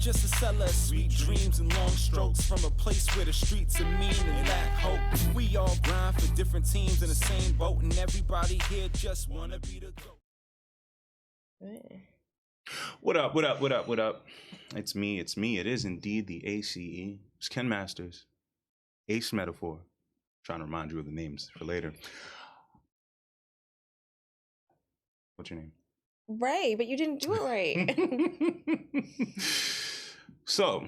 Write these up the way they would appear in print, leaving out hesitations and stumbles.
just a seller of sweet dreams and long strokes from a place where the streets are mean and lack hope. We all grind for different teams in the same boat, and everybody here just wanna be the GOAT. What up, what up, what up, what up? It's me. It is indeed the ACE. It's Ken Masters. Ace Metaphor. Trying to remind you of the names for later. What's your name? Right, but you didn't do it right. So,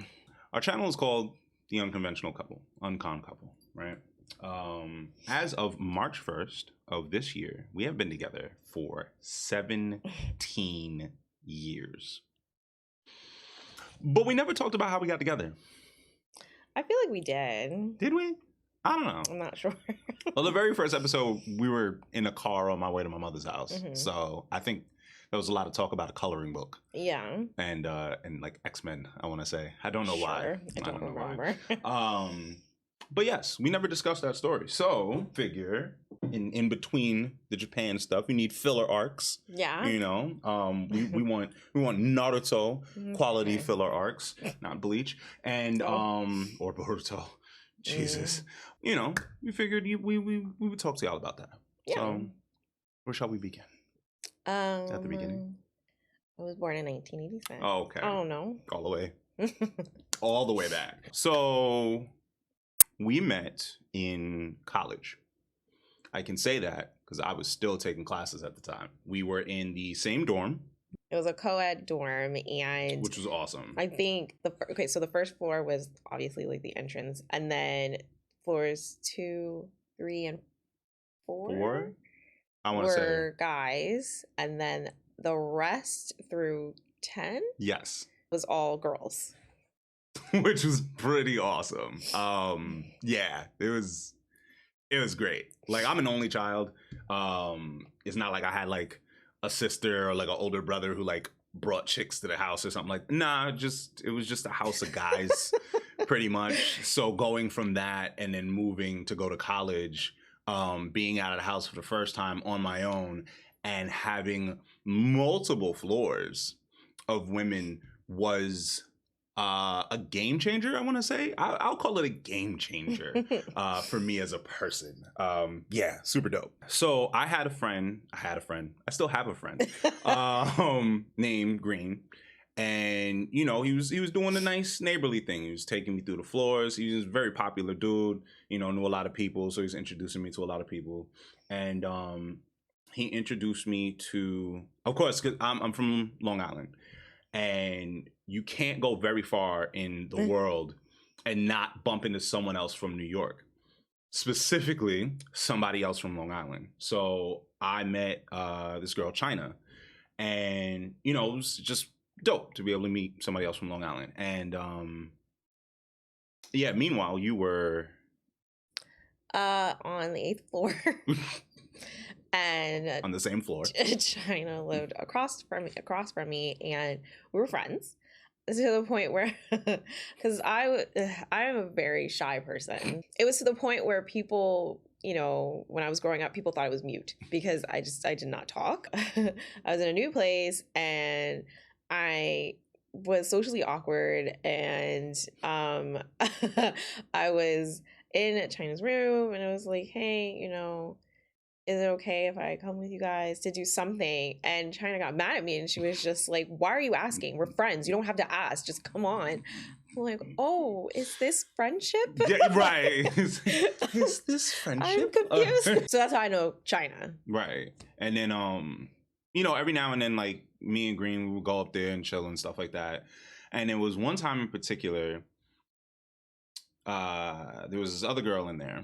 our channel is called The Unconventional Couple, Uncon Couple, right? As of March 1st of this year, we have been together for 17 years. But we never talked about how we got together. I feel like we did. Did we? I don't know. I'm not sure. Well, the very first episode, we were in a car on my way to my mother's house. Mm-hmm. So I think there was a lot of talk about a coloring book. Yeah. And like X-Men, I want to say. I don't know why. I don't remember. But yes, we never discussed that story. So figure in between the Japan stuff, we need filler arcs. Yeah. You know, we want Naruto quality filler arcs, not Bleach, and or Boruto. Jesus. You know, we figured we would talk to y'all about that. Yeah. So where shall we begin? At the beginning. I was born in 1986. Oh, okay. I don't know. All the way. All the way back. So we met in college. I can say that because I was still taking classes at the time. We were in the same dorm. It was a co-ed dorm, and which was awesome. I think so the first floor was obviously like the entrance, and then floors 2, 3, and 4 I want to say guys, and then the rest through 10 was all girls. Which was pretty awesome. Yeah, it was great. Like, I'm an only child. It's not like I had like a sister or like an older brother who like brought chicks to the house or something. Like, nah, it was just a house of guys pretty much. So going from that and then moving to go to college, being out of the house for the first time on my own and having multiple floors of women was a game changer, I want to say. I'll call it a game changer for me as a person. Yeah, super dope. So I had a friend. I still have a friend named Green. And, you know, he was doing a nice neighborly thing. He was taking me through the floors. He was a very popular dude, you know, knew a lot of people. So he's introducing me to a lot of people. And he introduced me to, of course, because I'm from Long Island. And you can't go very far in the world and not bump into someone else from New York, specifically somebody else from Long Island. So I met this girl, China, and, you know, it was just dope to be able to meet somebody else from Long Island. And yeah, meanwhile, you were on the 8th floor. And on the same floor. China lived across from me, and we were friends to the point where, because I am a very shy person. It was to the point where people, you know, when I was growing up, people thought I was mute because I did not talk. I was in a new place and I was socially awkward, and I was in China's room and I was like, hey, you know, is it okay if I come with you guys to do something? And China got mad at me and she was just like, why are you asking? We're friends. You don't have to ask. Just come on. I'm like, oh, is this friendship? Yeah, right. Is this friendship? I'm confused. So that's how I know China. Right. And then, you know, every now and then, like, me and Green, we would go up there and chill and stuff like that. And it was one time in particular, there was this other girl in there.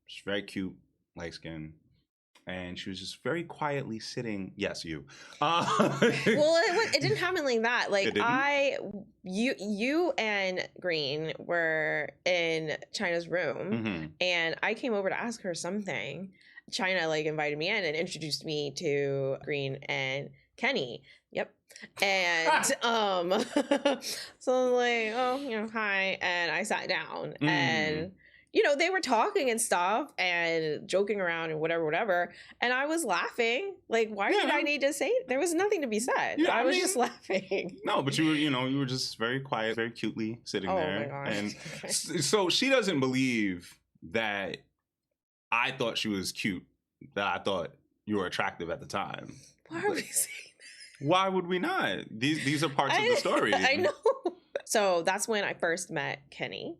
She's very cute, light skin, and she was just very quietly sitting. Yes, you. Well, it didn't happen like that. Like you and Green were in China's room, and I came over to ask her something. China like invited me in and introduced me to Green and Kenny. Yep. And so I was like, oh, you know, hi, and I sat down and they were talking and stuff and joking around and whatever. And I was laughing. Like, why did I need to say it? There was nothing to be said. Yeah, I was just laughing. No, but you were just very quiet, very cutely sitting there. My gosh. And so she doesn't believe that I thought she was cute, that I thought you were attractive at the time. Why are we saying that? Why would we not? These are parts of the story. I know. So that's when I first met Kenny.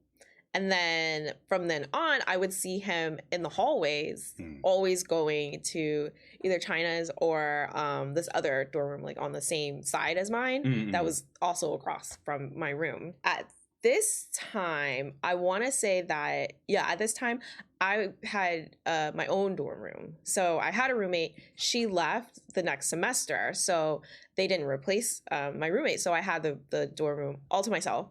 And then from then on, I would see him in the hallways, always going to either China's or this other dorm room, like on the same side as mine, that was also across from my room. At this time, I want to say that, at this time, I had my own dorm room. So I had a roommate. She left the next semester. So they didn't replace my roommate. So I had the dorm room all to myself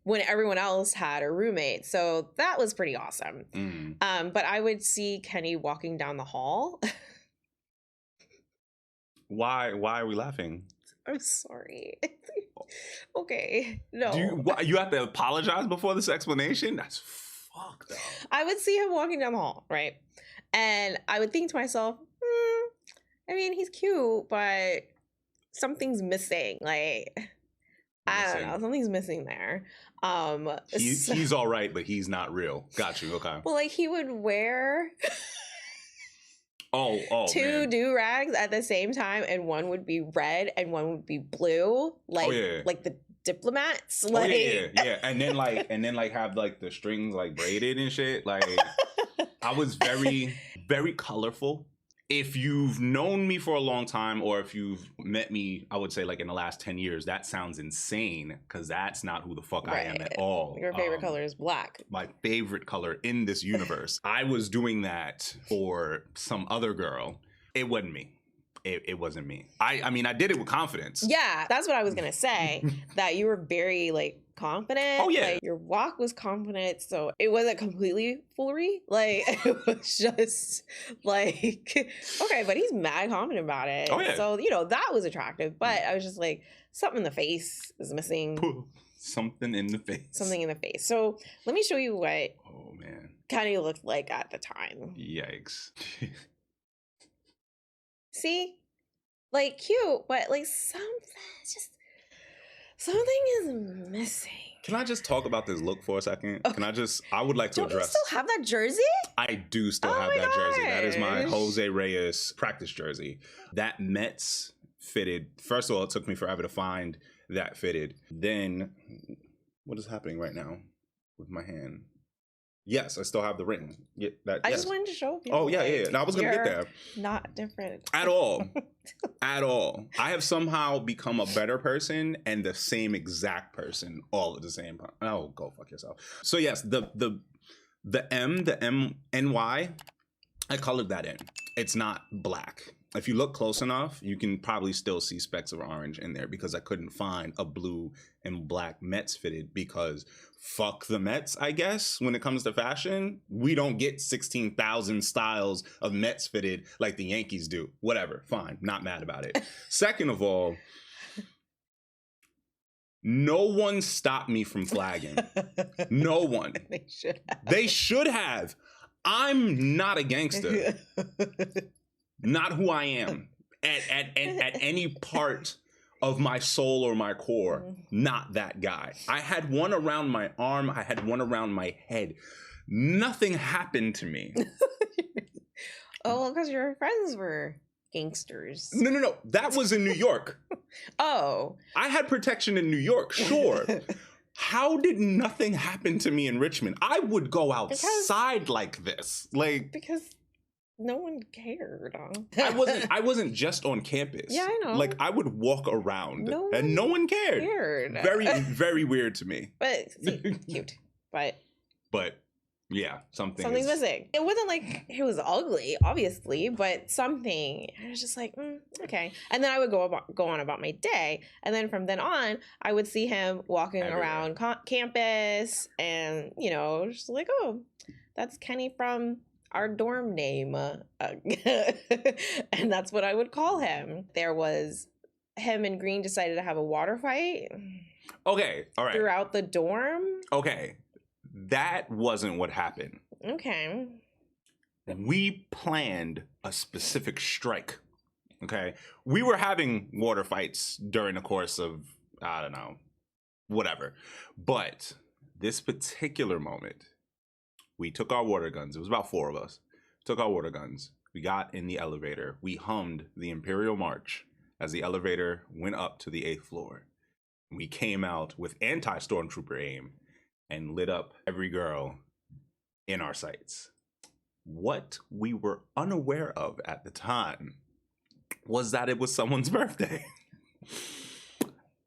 when everyone else had a roommate. So that was pretty awesome. But I would see Kenny walking down the hall. Why are we laughing? I'm sorry. Okay. No. You have to apologize before this explanation? That's fucked up. I would see him walking down the hall, right? And I would think to myself, I mean, he's cute, but something's missing. Like, I don't know. Something's missing there. He's all right, but he's not real. Got you. Okay. Well, like, he would wear... two do-rags at the same time, and one would be red and one would be blue, like like the diplomats. Like, yeah. And then have like the strings like braided and shit. Like, I was very, very colorful. If you've known me for a long time, or if you've met me, I would say like in the last 10 years, that sounds insane, because that's not who the fuck I am at all. Your favorite color is black. My favorite color in this universe. I was doing that for some other girl. It wasn't me. It wasn't me. I mean, I did it with confidence. Yeah, that's what I was gonna say. That you were very like confident. Oh yeah, like, your walk was confident, so it wasn't completely foolery. Like, it was just like, okay, but he's mad confident about it. Oh yeah. So that was attractive, but I was just like, something in the face is missing. Something in the face. Something in the face. So let me show you what. Oh man. Kenny looked like at the time. Yikes. See, like, cute, but like something is missing. Can I just talk about this look for a second? Okay. I would like to address. Don't you still have that jersey? I do still have that jersey. That is my Jose Reyes practice jersey. That Mets fitted. First of all, it took me forever to find that fitted. Then, what is happening right now with my hand? Yes, I still have the ring. Yeah, I just wanted to show people. Oh, yeah. No, I was going to get there. Not different. At all. At all. I have somehow become a better person and the same exact person all at the same time. Oh, go fuck yourself. So yes, the MNY, I colored that in. It's not black. If you look close enough, you can probably still see specks of orange in there, because I couldn't find a blue and black Mets fitted, because fuck the Mets, I guess, when it comes to fashion. We don't get 16,000 styles of Mets fitted like the Yankees do. Whatever, fine, not mad about it. Second of all, no one stopped me from flagging. No one. They should have. I'm not a gangster. Not who I am at any part of my soul or my core. Not that guy. I had one around my arm. I had one around my head. Nothing happened to me. Oh, because your friends were gangsters. No. That was in New York. Oh. I had protection in New York, sure. How did nothing happen to me in Richmond? I would go outside like this. Because no one cared. I wasn't just on campus. Yeah, I know. Like, I would walk around and no one cared. Very, very weird to me. But cute. But yeah, something's missing. It wasn't like it was ugly, obviously, but something. I was just like, okay. And then I would go on about my day, and then from then on, I would see him walking around campus, and just like, oh, that's Kenny from our dorm name, and that's what I would call him. There was him and Green decided to have a water fight. Okay, all right. Throughout the dorm. Okay. That wasn't what happened. Okay. We planned a specific strike. Okay. We were having water fights during the course of, I don't know, whatever. But this particular moment, we took our water guns. It was about 4 of us. Took our water guns. We got in the elevator. We hummed the Imperial March as the elevator went up to the 8th floor. We came out with anti-stormtrooper aim and lit up every girl in our sights. What we were unaware of at the time was that it was someone's birthday.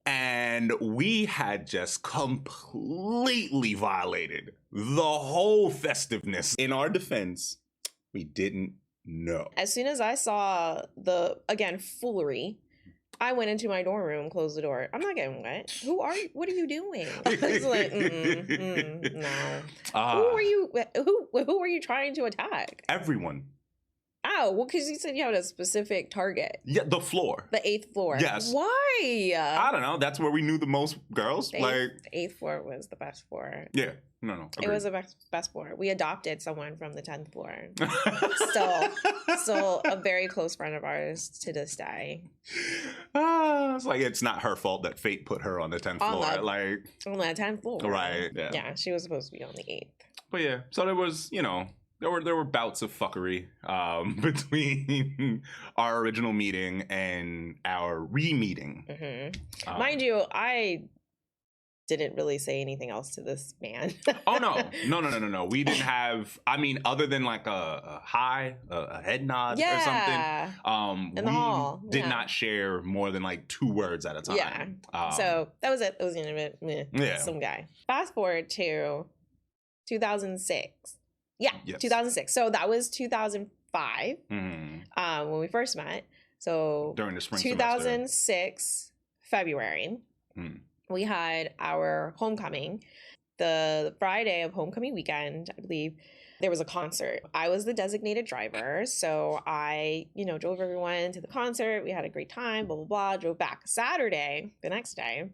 And we had just completely violated the whole festiveness. In our defense, we didn't know. As soon as I saw the, again, foolery, I went into my dorm room, closed the door. I'm not getting wet. Who are you? What are you doing? I was like, no. Who were you trying to attack? Everyone. Oh, well, because you said you had a specific target. Yeah, the floor. The 8th floor. Yes. Why? I don't know. That's where we knew the most girls. The 8th floor was the best floor. Yeah. No. Agreed. It was the best floor. We adopted someone from the 10th floor. Still a very close friend of ours to this day. It's like it's not her fault that fate put her on the 10th floor. On the 10th floor. Right. Yeah, she was supposed to be on the 8th. But yeah, so there was, there were bouts of fuckery between our original meeting and our re-meeting. Mm-hmm. Mind you, I didn't really say anything else to this man. Oh, no. We didn't have, other than like a hi, a head nod or something. In the hall. Did not share more than like 2 words at a time. Yeah. So that was it. That was the end of it. Yeah. Some guy. Fast forward to 2006. Yeah, yes. 2006. So that was 2005 when we first met. So during the spring 2006 semester. February, we had our homecoming. The Friday of homecoming weekend, I believe, there was a concert. I was the designated driver, so I, drove everyone to the concert. We had a great time, blah, blah, blah, drove back. Saturday, the next day,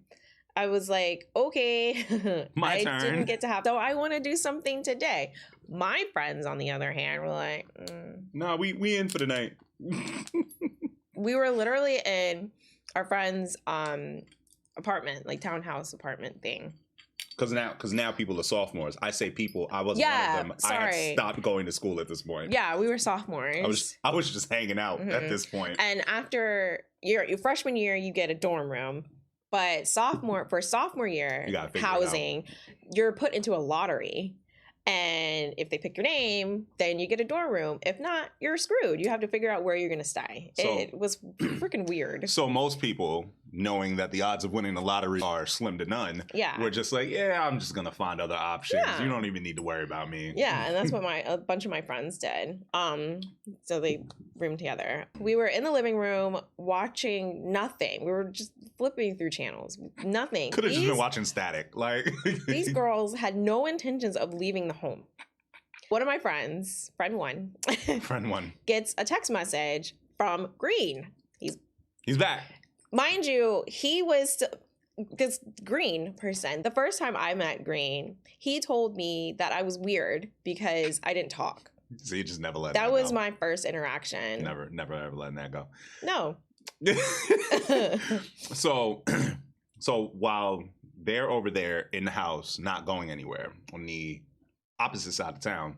I was like, okay, my turn. Didn't get to have, so I want to do something today. My friends, on the other hand, were like, no, we in for the night. We were literally in our friend's apartment, like townhouse apartment thing. Because now people are sophomores. I say people. I wasn't one of them. Sorry. I had stopped going to school at this point. Yeah, we were sophomores. I was just hanging out at this point. And after your freshman year, you get a dorm room. But sophomore year housing, you're put into a lottery. And if they pick your name, then you get a dorm room. If not, you're screwed. You have to figure out where you're going to stay. So, it was freaking weird. So most people, knowing that the odds of winning the lottery are slim to none, were just like, I'm just going to find other options. Yeah. You don't even need to worry about me. Yeah, and that's what a bunch of my friends did. So they roomed together. We were in the living room watching nothing. We were just flipping through channels. Nothing. Could have just been watching static. These girls had no intentions of leaving the home. One of my friends, friend one, gets a text message from Green. He's back. Mind you, he was this Green person. The first time I met Green, he told me that I was weird because I didn't talk. So you just never let that was my first interaction. Never ever letting that go. No. So while they're over there in the house, not going anywhere, on the opposite side of town,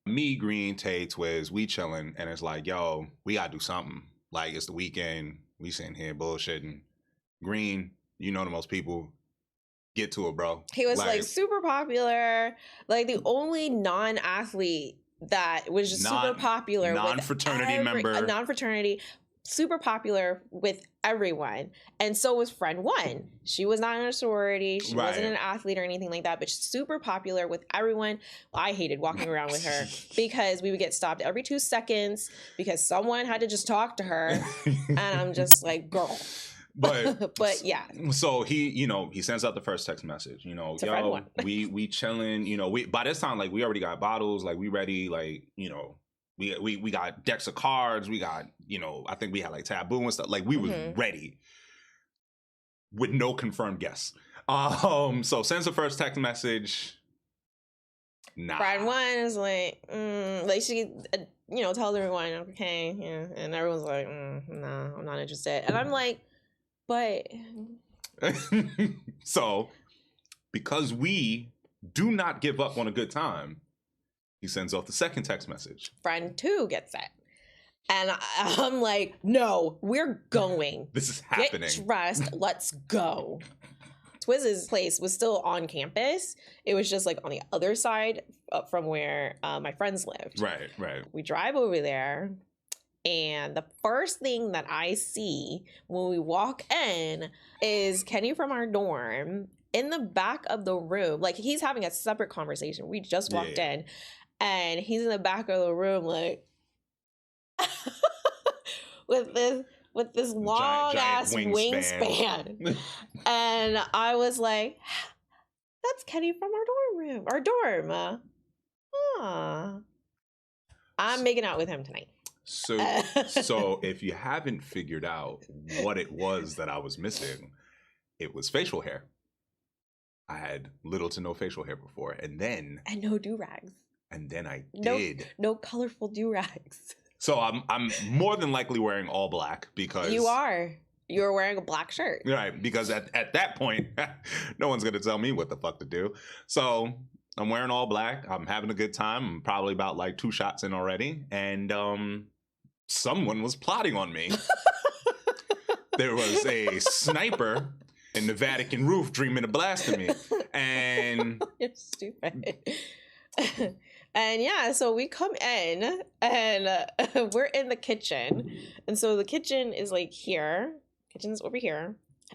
me, Green, Tay, Twiz, we chilling, and it's like, yo, we gotta do something. Like, it's the weekend, we sitting here bullshitting. Green, the most people, get to it, bro. He was like super popular, like the only non-athlete that was just super popular. Non-fraternity member. A non-fraternity, super popular with everyone. And so was friend one. She was not in a sorority. She wasn't an athlete or anything like that, but super popular with everyone. I hated walking around with her because we would get stopped every 2 seconds because someone had to just talk to her. And I'm just like, girl. But yeah. So he sends out the first text message, yo, we chilling, we by this time, like, we already got bottles, like, we ready, like, we got decks of cards, we got, I think we had like taboo and stuff, like, we was ready with no confirmed guests. So sends the first text message. Nah. Friend one is like, like she, tells everyone, okay, yeah, and everyone's like, no, I'm not interested, and I'm like, but. So, because we do not give up on a good time, he sends off the second text message. Friend two gets it. And I'm like, no, we're going. This is happening. Get dressed. Let's go. Twizz's place was still on campus. It was just like on the other side from where my friends lived. Right, right. We drive over there. And the first thing that I see when we walk in is Kenny from our dorm in the back of the room. Like, he's having a separate conversation. We just walked in. And he's in the back of the room, like, with this long ass wingspan. And I was like, that's Kenny from our dorm. I'm making out with him tonight. So if you haven't figured out what it was that I was missing, it was facial hair. I had little to no facial hair before, and no do-rags. And then I did. No colorful do-rags. So I'm more than likely wearing all black because... You are. You're wearing a black shirt. Right, because at that point, no one's going to tell me what the fuck to do. So I'm wearing all black. I'm having a good time. I'm probably about like 2 shots in already. And someone was plotting on me. There was a sniper in the Vatican roof dreaming of blasting me. And... You're stupid. And yeah, so we come in and we're in the kitchen. And so the kitchen is like here. Kitchen's over here.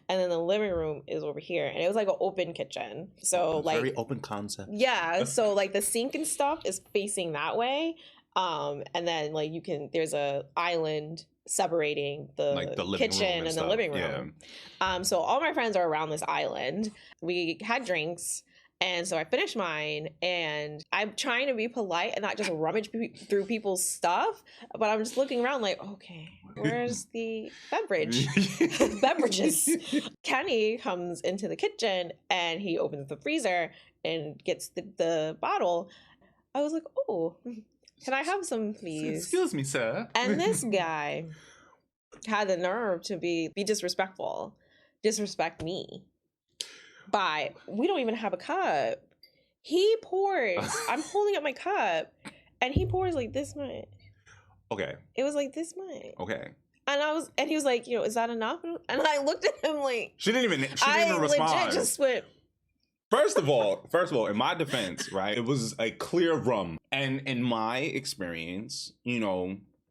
And then the living room is over here. And it was like an open kitchen. So like very open concept. Yeah. So like the sink and stuff is facing that way. And then like there's a island separating the kitchen and the living room. Yeah. So all my friends are around this island. We had drinks. And so I finished mine, and I'm trying to be polite and not just rummage through people's stuff, but I'm just looking around like, okay, where's the beverages? Kenny comes into the kitchen, and he opens the freezer and gets the bottle. I was like, oh, can I have some, please? Excuse me, sir. And this guy had the nerve to be disrespectful, disrespect me. But we don't even have a cup. He pours. I'm holding up my cup, and he pours like this much. Okay. It was like this much. Okay. And he was like, is that enough? And I looked at him like she didn't even respond. I legit just went. First of all, in my defense, right, it was a clear rum, and in my experience,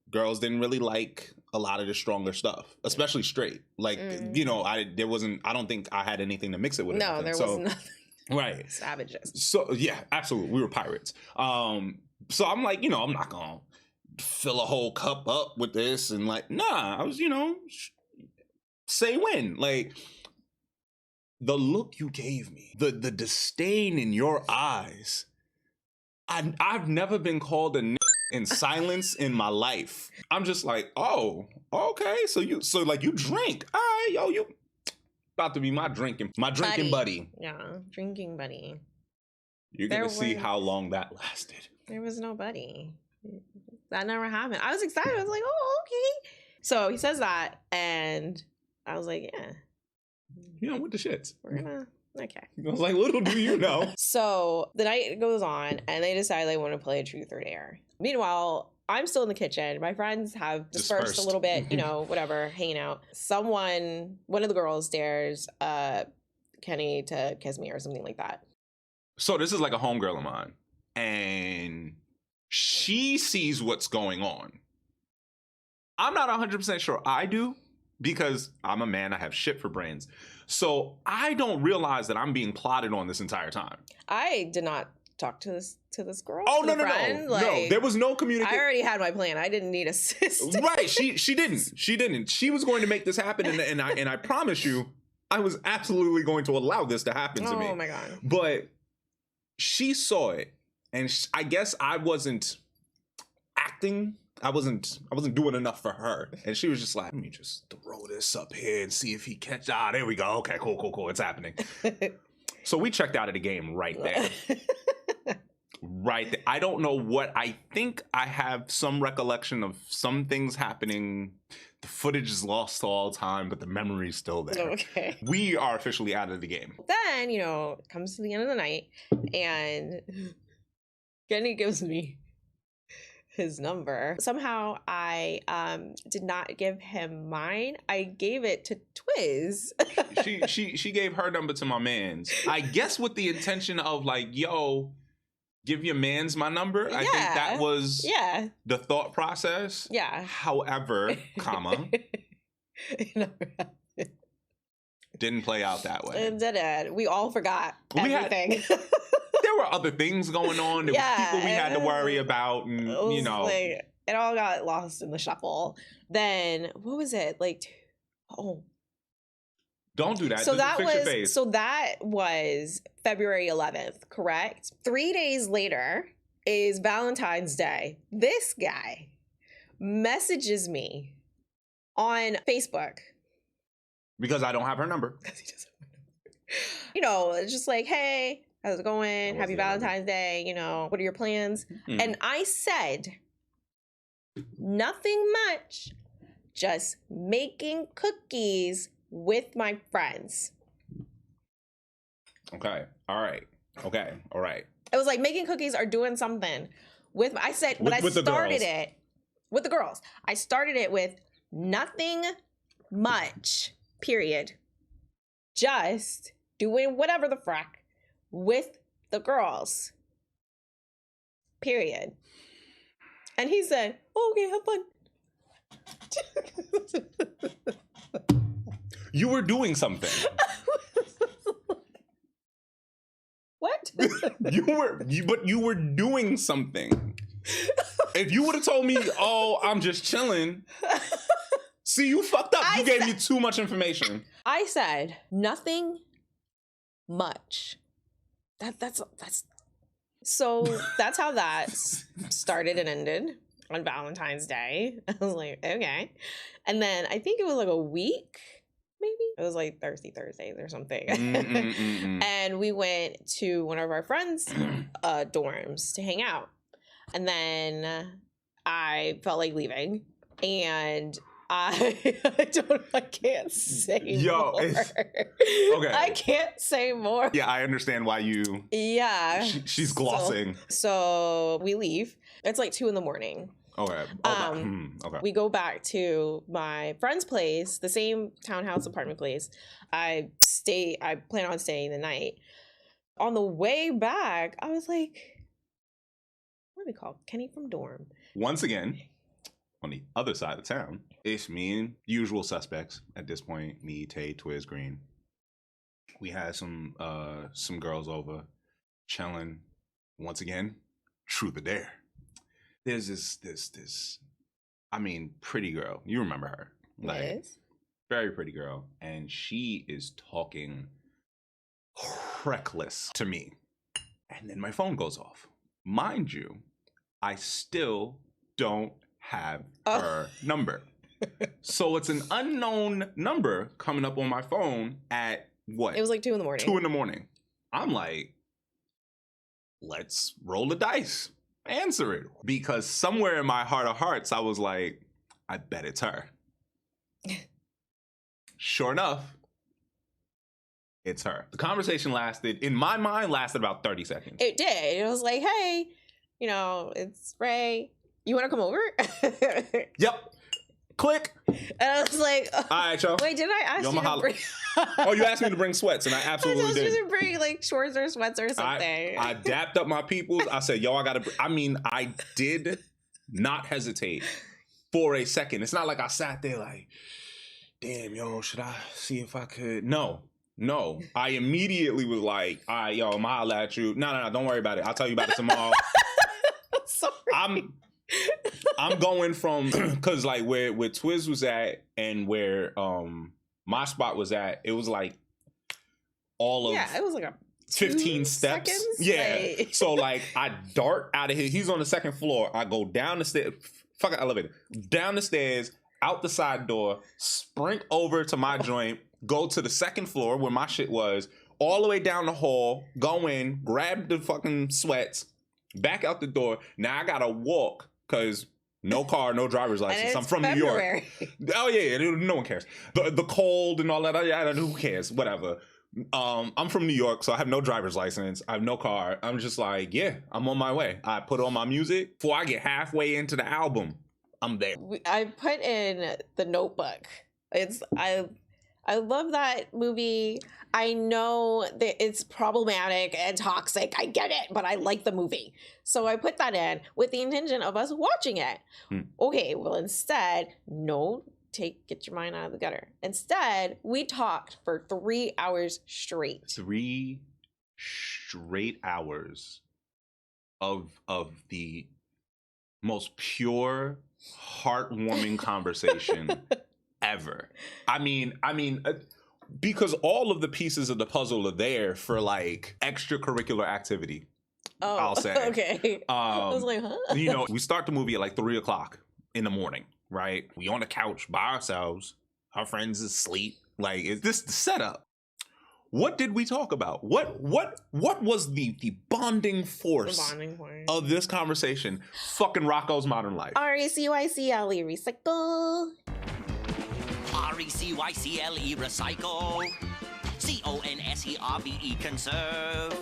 girls didn't really like a lot of the stronger stuff, especially straight. Like, I don't think I had anything to mix it with. No, there was nothing. Right. Savages. So, yeah, absolutely. We were pirates. So I'm like, I'm not going to fill a whole cup up with this. And like, nah, I was, say when. Like, the look you gave me, the disdain in your eyes, I've never been called a in silence in my life. I'm just like, oh, okay. So you drink. All right, yo, you about to be my drinking buddy. Yeah, drinking buddy. You're gonna see how long that lasted. There was no buddy. That never happened. I was excited. I was like, oh, okay. So he says that, and I was like, yeah. With the shits. We're gonna. Okay. I was like, little do you know. So the night goes on, and they decide they want to play Truth or Dare. Meanwhile, I'm still in the kitchen. My friends have dispersed a little bit, whatever, hanging out. One of the girls dares Kenny to kiss me or something like that. So this is like a homegirl of mine, and she sees what's going on. I'm not 100% sure I do, because I'm a man, I have shit for brains. So I don't realize that I'm being plotted on this entire time. I did not talk to this girl. Oh, no. No, there was no communication. I already had my plan. I didn't need assistance. Right. She didn't. She was going to make this happen. And I promise you, I was absolutely going to allow this to happen to me. Oh my God. But she saw it. And I guess I wasn't acting. I wasn't doing enough for her. And she was just like, let me just throw this up here and see if he catch. There we go. Okay, cool. It's happening. So we checked out of the game right there. right there. I don't know what. I think I have some recollection of some things happening. The footage is lost to all time, but the memory's still there. Okay. We are officially out of the game. Then, you know, it comes to the end of the night, and Kenny gives me his number. Somehow I did not give him mine. I gave it to Twiz. she gave her number to my man's. I guess with the intention of like, yo, give your man's my number. I think that was the thought process. Yeah. However, comma, didn't play out that way. It didn't. We all forgot everything. There were other things going on. There were people we had to worry about, and you know, like, it all got lost in the shuffle. Then what was it like? Don't do that. So Just fix your face. that was February 11th, correct? 3 days later is Valentine's Day. This guy messages me on Facebook because I don't have her number. Because he doesn't have my number. You know, it's just like, hey, how's it going? Happy Valentine's Day. You know, what are your plans? Mm-hmm. And I said, nothing much, just making cookies with my friends. Okay. All right. Okay. All right. It was like making cookies or doing something with, I said, but I started it with the girls. I started it with nothing much, period. Just doing whatever the frack with the girls, period. And he said, oh, okay, have fun. You were doing something. What? you were doing something. If you would have told me, oh, I'm just chilling. See, you fucked up. You gave me too much information. I said nothing much. That's so that's how that started and ended on Valentine's Day. I was like, okay. And then I think it was like a week, maybe. It was like Thirsty Thursdays or something. And we went to one of our friends' dorms to hang out. And then I felt like leaving. And I can't say more. Okay. I can't say more. Yeah, I understand why you... Yeah. She's glossing. So we leave. It's like 2 a.m. Okay. Okay. We go back to my friend's place, the same townhouse apartment place. I plan on staying the night. On the way back, I was like, what do we call Kenny from dorm? Once again, on the other side of town, it's me and usual suspects at this point. Me, Tay, Twiz, Green. We had some girls over, chilling. Once again, truth or dare. There's this, I mean, pretty girl. You remember her. Like, yes. Very pretty girl. And she is talking reckless to me. And then my phone goes off. Mind you, I still don't have her number. So it's an unknown number coming up on my phone at what? It was like 2 a.m. 2 a.m. I'm like, let's roll the dice. Answer it. Because somewhere in my heart of hearts, I was like, I bet it's her. Sure enough, it's her. The conversation in my mind, lasted about 30 seconds. It did. It was like, hey, you know, it's Ray. You want to come over? Yep. Click. And I was like, all right, y'all. Wait, did I ask you to bring... Oh, you asked me to bring sweats, and I absolutely did. I asked you to bring, like, shorts or sweats or something. I dapped up my peoples. I said, yo, I did not hesitate for a second. It's not like I sat there like, damn, yo, should I see if I could? No. I immediately was like, all right, yo, I'm holla at you. No, don't worry about it. I'll tell you about it tomorrow. Sorry. I'm going from, because like where Twiz was at and where my spot was at, it was like all of it was like a 15 steps. Seconds? Yeah. Like... So like I dart out of here. He's on the second floor. I go down the stairs, fuck an elevator, down the stairs, out the side door, sprint over to my joint, go to the second floor where my shit was, all the way down the hall, go in, grab the fucking sweats, Back out the door. Now I gotta walk because no car, no driver's license. I'm from February. New York. Oh yeah, no one cares. The cold and all that. Yeah, who cares? Whatever. I'm from New York, so I have no driver's license. I have no car. I'm just like, yeah, I'm on my way. I put on my music. Before I get halfway into the album, I'm there. I put in The Notebook. I love that movie. I know that it's problematic and toxic. I get it, but I like the movie. So I put that in with the intention of us watching it. Okay, well instead, get your mind out of the gutter. Instead, we talked for 3 hours straight. 3 straight hours of the most pure, heartwarming conversation ever. I mean, because all of the pieces of the puzzle are there for like extracurricular activity. Oh, I'll say. Okay. I was like, huh? We start the movie at like 3:00 in the morning, right? We on the couch by ourselves. Our friends is asleep. Like, is this the setup? What did we talk about? What was the bonding force of this conversation? Fucking Rocco's Modern Life. RECYCLE, recycle. RECYCLE, recycle. CONSERVE, conserve.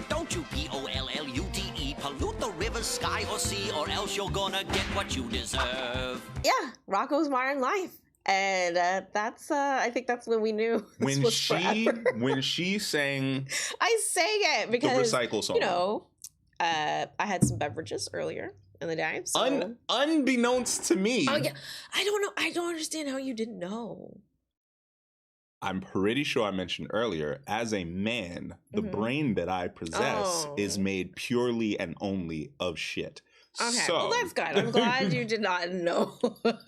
Don't you POLLUTE pollute the river, sky, or sea, or else you're gonna get what you deserve. Yeah, Rocco's Modern Life. And that's I think that's when we knew this was forever. When she sang I sang it because the recycle song. I had some beverages earlier in the day. So. Unbeknownst to me. Oh yeah. I don't know. I don't understand how you didn't know. I'm pretty sure I mentioned earlier, as a man, the brain that I possess is made purely and only of shit. Okay, so, well that's good. I'm glad you did not know.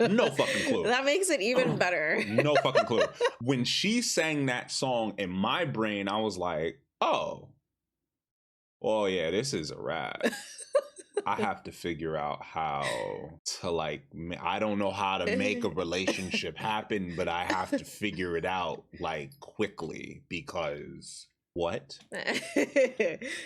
No fucking clue. That makes it even better. No fucking clue. When she sang that song in my brain, I was like, oh yeah, this is a wrap. I have to figure out how to I don't know how to make a relationship happen, but I have to figure it out like quickly because what?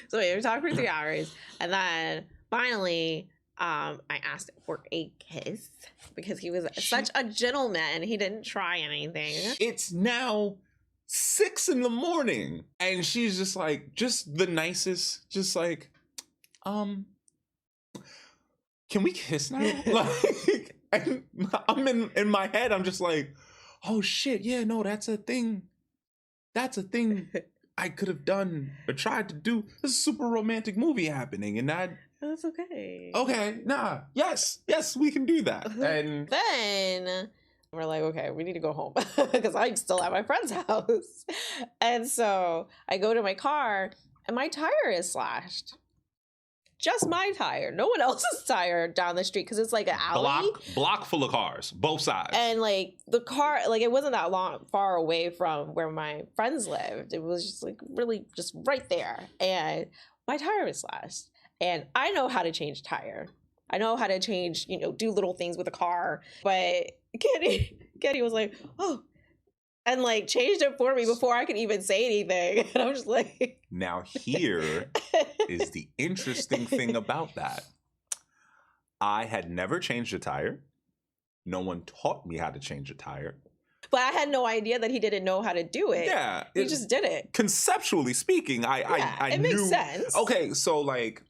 So we were talking for 3 hours and then finally I asked for a kiss because he was such a gentleman. He didn't try anything. It's now 6 a.m. and she's just like, just the nicest, just like, can we kiss now? Like, I'm in my head, I'm just like, oh shit, yeah, no, that's a thing. That's a thing I could have done or tried to do. This is a super romantic movie happening, and that's okay. Okay, nah, yes, we can do that. And then we're like, okay, we need to go home because I'm still at my friend's house. And so I go to my car and my tire is slashed. Just my tire. No one else's tire down the street because it's like an alley. Block full of cars, both sides. And like the car, like it wasn't that far away from where my friends lived. It was just like really just right there. And my tire was slashed. And I know how to change tire. I know how to change, do little things with a car. But Kenny was like, oh, and like changed it for me before I could even say anything. And I'm just like, now here is the interesting thing about that. I had never changed a tire. No one taught me how to change a tire. But I had no idea that he didn't know how to do it. Yeah. He just did it. Conceptually speaking, I it knew. Makes sense. Okay, so like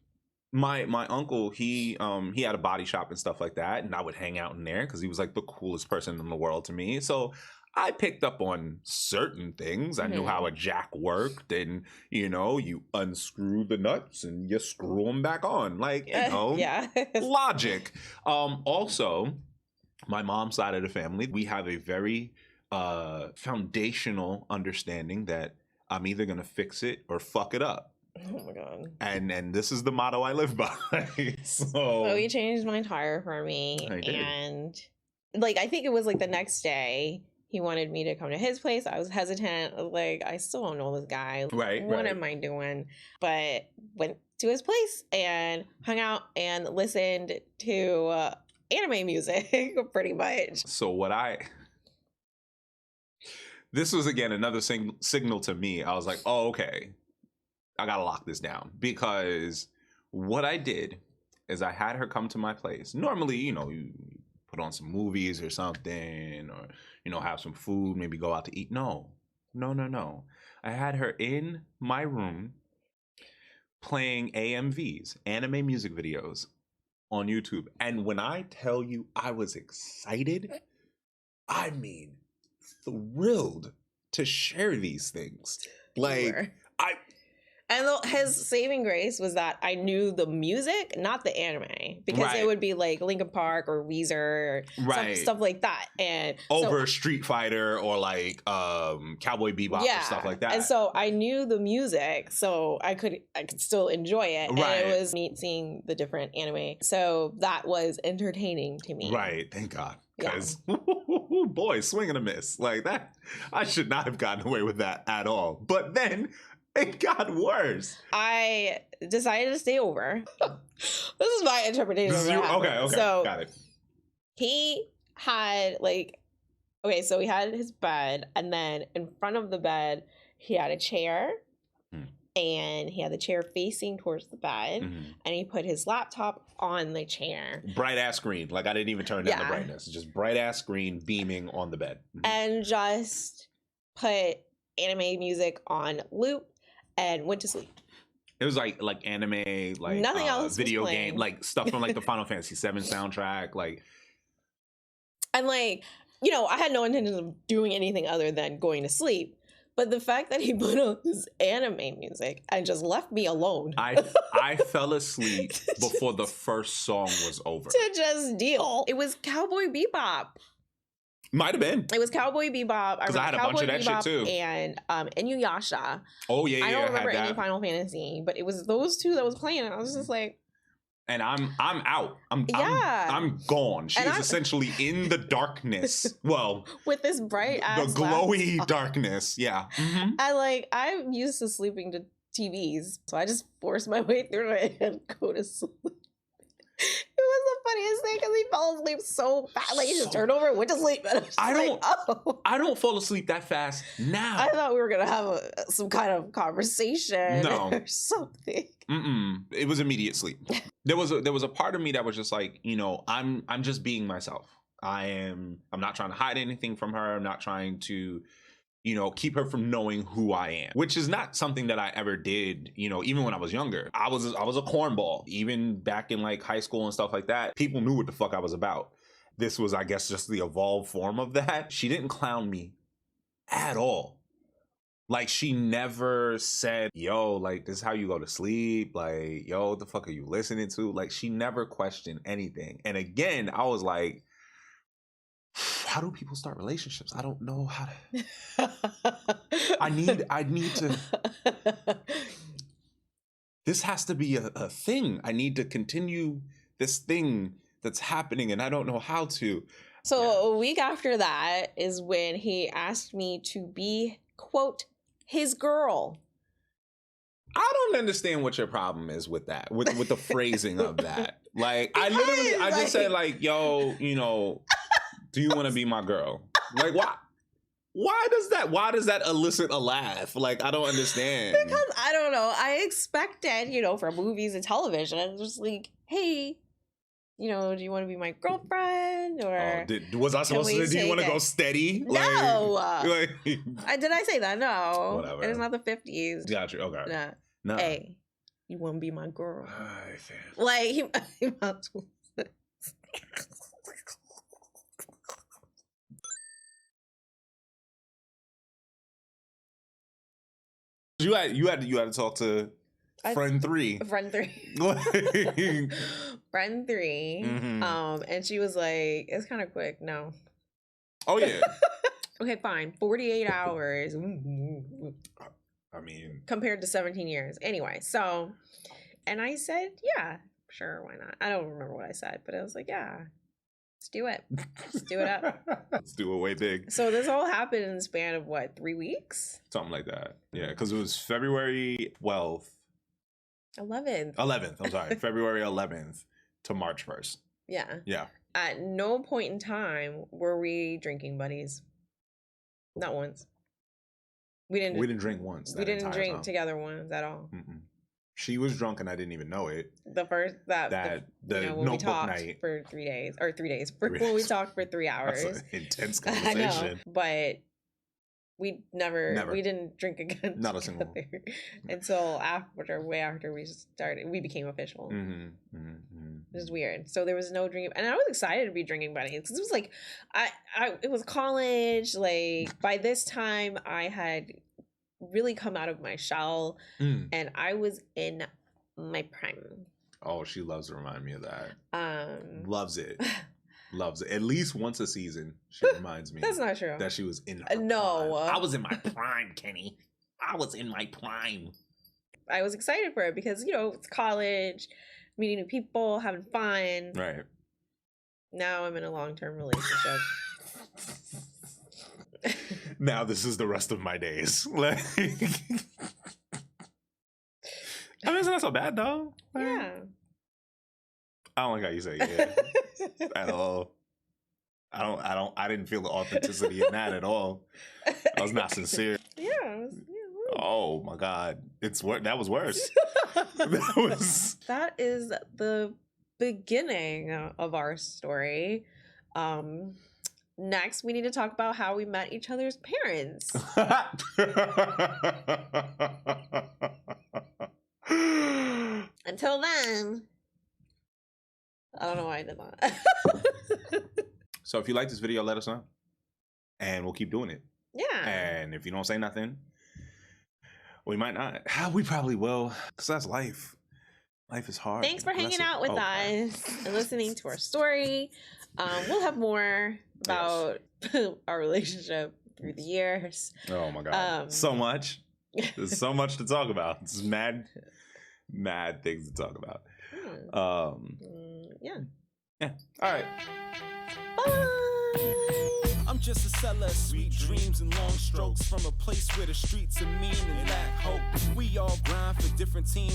my uncle, he had a body shop and stuff like that, and I would hang out in there because he was like the coolest person in the world to me. So I picked up on certain things. I knew how a jack worked, and you unscrew the nuts and you screw them back on, like yeah. Logic. Also, my mom's side of the family, we have a very foundational understanding that I'm either gonna fix it or fuck it up. Oh my god. And this is the motto I live by. So he changed my tire for me, and like I think it was like the next day. He wanted me to come to his place. I was hesitant. I was like, I still don't know this guy. Right. What am I doing? But went to his place and hung out and listened to anime music pretty much. So this was again another signal to me. I was like, oh, okay, I gotta lock this down because what I did is I had her come to my place. Normally, you know, you put on some movies or something, or, you know, have some food, maybe go out to eat. No. I had her in my room playing AMVs, anime music videos, on YouTube. And when I tell you I was excited, I mean thrilled to share these things. Like, and his saving grace was that I knew the music, not the anime, because it would be like Linkin Park or Weezer or stuff like that, and over Street Fighter or like Cowboy Bebop or stuff like that. And so I knew the music, so I could still enjoy it. And it was neat seeing the different anime. So that was entertaining to me. Right, thank God. Because boy, swing and a miss like that. I should not have gotten away with that at all. But then it got worse. I decided to stay over. This is my interpretation. Okay, so got it. He had so he had his bed, and then in front of the bed he had a chair, and he had the chair facing towards the bed, and he put his laptop on the chair. Bright ass screen. Like, I didn't even turn down the brightness. Just bright ass screen beaming on the bed. And just put anime music on loop and went to sleep. It was like anime, like nothing else, video game, like stuff from like the Final Fantasy VII soundtrack, like. And like, you know, I had no intention of doing anything other than going to sleep. But the fact that he put on this anime music and just left me alone. I fell asleep before the first song was over. To just deal. It was Cowboy Bebop. Might have been. It was Cowboy Bebop. Because I had a bunch of that shit too. And Inuyasha. Oh yeah, I don't remember any Final Fantasy, but it was those two that was playing. And I was just like. And I'm out. I'm gone. She is essentially in the darkness. Well, with this bright ass the glowy darkness. Yeah. And like, I'm used to sleeping to TVs, so I just forced my way through it and go to sleep. It was the funniest thing because he fell asleep so fast. Like, he just turned over and went to sleep. And I don't fall asleep that fast now. I thought we were gonna have some kind of conversation or something. It was immediate sleep. There was a part of me that was just like, you know, I'm just being myself. I'm not trying to hide anything from her. I'm not trying to, you know, keep her from knowing who I am, which is not something that I ever did, you know, even when I was younger. I was a cornball, even back in like high school and stuff like that. People knew what the fuck I was about. This was, I guess, just the evolved form of that. She didn't clown me at all. Like, she never said, yo, like, this is how you go to sleep. Like, yo, what the fuck are you listening to? Like, she never questioned anything. And again, I was like, how do people start relationships? I don't know how to. I need to. This has to be a thing. I need to continue this thing that's happening, and I don't know how to. So a week after that is when he asked me to be, quote, his girl. I don't understand what your problem is with that, with the phrasing of that. Like, I just said, like, yo, you know, do you want to be my girl? Like, why does that elicit a laugh? Like, I don't understand. Because I don't know. I expected, you know, from movies and television, just like, hey, you know, do you want to be my girlfriend? Or was I supposed to say, do you want to go steady? No. Did I say that? No. Whatever. It is not the 50s. Got you. Okay. No. Hey, you want to be my girl? Fair. Like, you had to talk to friend three. Friend 3. And she was like, it's kind of quick. No. Oh yeah. Okay, fine. 48 hours. I mean, compared to 17 years. Anyway, so, and I said, yeah, sure, why not? I don't remember what I said, but I was like, yeah, let's do it. Let's do it up. Let's do it way big. So this all happened in the span of what, 3 weeks? Something like that. Yeah, because it was February 12th. 11th. I'm sorry. February 11th to March 1st. Yeah. Yeah. At no point in time were we drinking buddies. Not once. We didn't drink once. We didn't drink together once at all. She was drunk and I didn't even know it. The first when we notebook talked night for 3 days or 3 days when we talked for 3 hours. That's an intense I conversation. know, but we didn't drink again. Not a single one. Until way after we became official. It was weird. So there was no drinking, and I was excited to be drinking buddies because it was like, it was college. Like by this time, I had really come out of my shell, and I was in my prime. Oh, she loves to remind me of that. Loves it. Loves it. At least once a season, she reminds me. That's not true. That she was in her no. prime. I was in my prime, Kenny. I was in my prime. I was excited for it because, it's college, meeting new people, having fun. Right. Now I'm in a long-term relationship. Now this is the rest of my days. Like, I mean, it's not so bad, though. Like, Yeah. I don't like how you say yeah at all. I didn't feel the authenticity in that at all. I was not sincere. Yeah. Oh my God. That was worse. That is the beginning of our story. Next, we need to talk about how we met each other's parents. Until then, I don't know why I did that. So if you like this video, let us know. And we'll keep doing it. Yeah. And if you don't say nothing, we might not. We probably will. Because that's life. Life is hard. Thanks for hanging out with us and listening to our story. We'll have more about our relationship through the years. Oh my God. So much. There's so much to talk about. It's mad things to talk about. Yeah. All right. Bye. I'm just a seller of sweet dreams and long strokes from a place where the streets are mean and lack hope. We all grind for different teams.